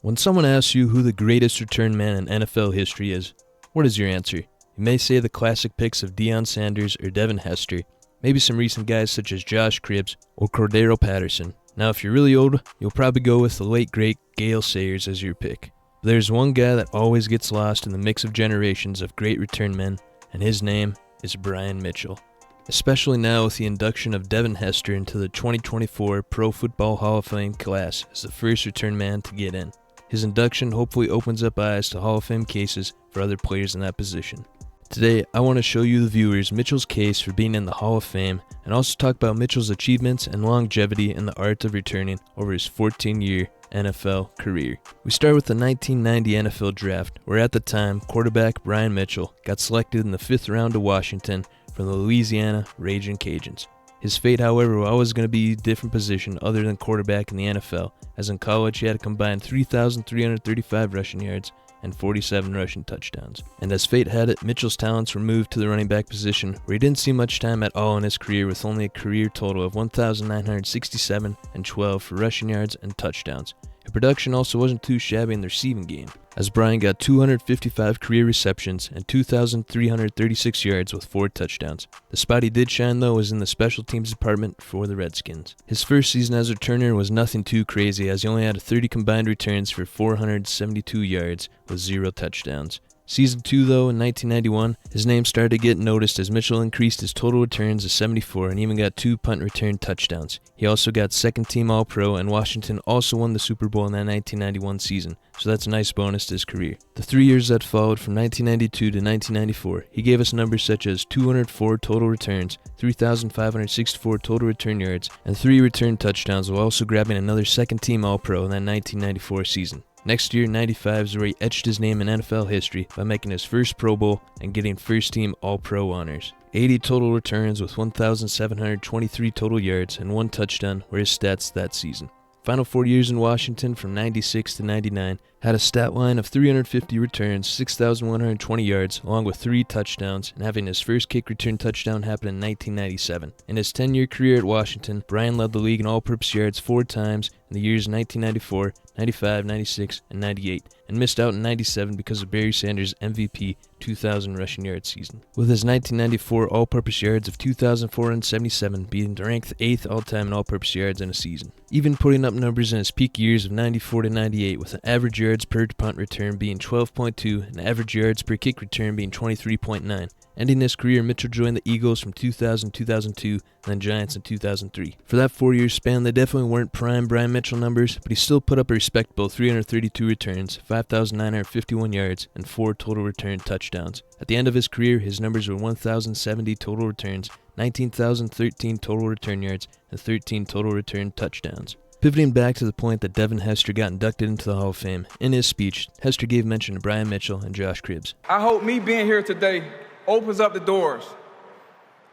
When someone asks you who the greatest return man in NFL history is, what is your answer? You may say the classic picks of Deion Sanders or Devin Hester, maybe some recent guys such as Josh Cribbs or Cordero Patterson. Now if you're really old, you'll probably go with the late great Gale Sayers as your pick. But there's one guy that always gets lost in the mix of generations of great return men, and his name is Brian Mitchell. Especially now with the induction of Devin Hester into the 2024 Pro Football Hall of Fame class as the first return man to get in. His induction hopefully opens up eyes to Hall of Fame cases for other players in that position. Today, I want to show you the viewers Mitchell's case for being in the Hall of Fame and also talk about Mitchell's achievements and longevity in the art of returning over his 14-year NFL career. We start with the 1990 NFL Draft, where at the time, quarterback Brian Mitchell got selected in the 5th round to Washington from the Louisiana Ragin' Cajuns. His fate, however, was always going to be a different position other than quarterback in the NFL, as in college he had a combined 3,335 rushing yards and 47 rushing touchdowns. And as fate had it, Mitchell's talents were moved to the running back position, where he didn't see much time at all in his career with only a career total of 1,967 and 12 for rushing yards and touchdowns. His production also wasn't too shabby in the receiving game, as Brian got 255 career receptions and 2,336 yards with 4 touchdowns. The spot he did shine though was in the special teams department for the Redskins. His first season as a returner was nothing too crazy, as he only had 30 combined returns for 472 yards with 0 touchdowns. Season 2 though, in 1991, his name started to get noticed as Mitchell increased his total returns to 74 and even got 2 punt return touchdowns. He also got second team All-Pro, and Washington also won the Super Bowl in that 1991 season, so that's a nice bonus to his career. The 3 years that followed from 1992 to 1994, he gave us numbers such as 204 total returns, 3,564 total return yards, and 3 return touchdowns, while also grabbing another second team All-Pro in that 1994 season. Next year, 95 is where he etched his name in NFL history by making his first Pro Bowl and getting first-team All-Pro honors. 80 total returns with 1,723 total yards and 1 touchdown were his stats that season. Final 4 years in Washington from 96 to 99 had a stat line of 350 returns, 6,120 yards, along with 3 touchdowns, and having his first kick return touchdown happen in 1997. In his 10-year career at Washington, Brian led the league in all-purpose yards 4 times in the years 1994, 95, 96, and 98, and missed out in 97 because of Barry Sanders' MVP 2,000 rushing yard season, with his 1994 all-purpose yards of 2,477 being ranked 8th all-time in all-purpose yards in a season, even putting up numbers in his peak years of 94 to 98, with an average yards per punt return being 12.2 and average yards per kick return being 23.9. Ending his career, Mitchell joined the Eagles from 2000-2002 and then Giants in 2003. For that 4-year span, they definitely weren't prime Brian Mitchell numbers, but he still put up a respectable 332 returns, 5,951 yards, and 4 total return touchdowns. At the end of his career, his numbers were 1,070 total returns, 19,013 total return yards, and 13 total return touchdowns. Pivoting back to the point that Devin Hester got inducted into the Hall of Fame, in his speech, Hester gave mention to Brian Mitchell and Josh Cribbs. I hope me being here today opens up the doors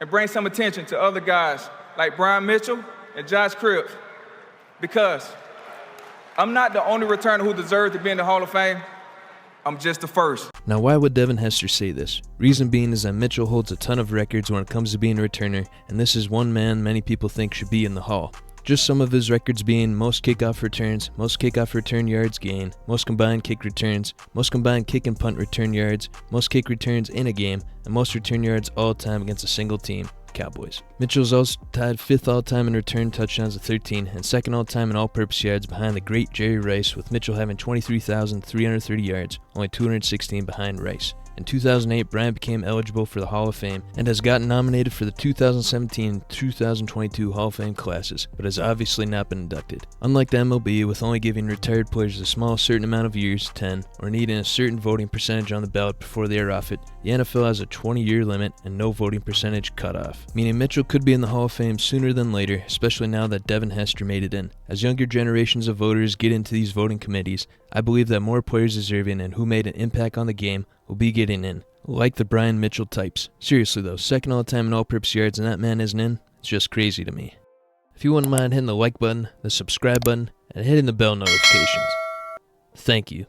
and brings some attention to other guys like Brian Mitchell and Josh Cribbs, because I'm not the only returner who deserves to be in the Hall of Fame. I'm just the first. Now, why would Devin Hester say this? Reason being is that Mitchell holds a ton of records when it comes to being a returner, and this is one man many people think should be in the Hall. Just some of his records being most kickoff returns, most kickoff return yards gained, most combined kick returns, most combined kick and punt return yards, most kick returns in a game, and most return yards all time against a single team, Cowboys. Mitchell's also tied 5th all-time in return touchdowns at 13 and 2nd all-time in all-purpose yards behind the great Jerry Rice, with Mitchell having 23,330 yards, only 216 behind Rice. In 2008, Brian became eligible for the Hall of Fame and has gotten nominated for the 2017 and 2022 Hall of Fame classes, but has obviously not been inducted. Unlike the MLB, with only giving retired players a small certain amount of years, 10, or needing a certain voting percentage on the ballot before they are off it, the NFL has a 20-year limit and no voting percentage cutoff, meaning Mitchell could be in the Hall of Fame sooner than later, especially now that Devin Hester made it in. As younger generations of voters get into these voting committees, I believe that more players deserving and who made an impact on the game will be getting in, like the Brian Mitchell types. Seriously though, 2nd all-time in all-purpose yards and that man isn't in? It's just crazy to me. If you wouldn't mind hitting the like button, the subscribe button, and hitting the bell notifications. Thank you.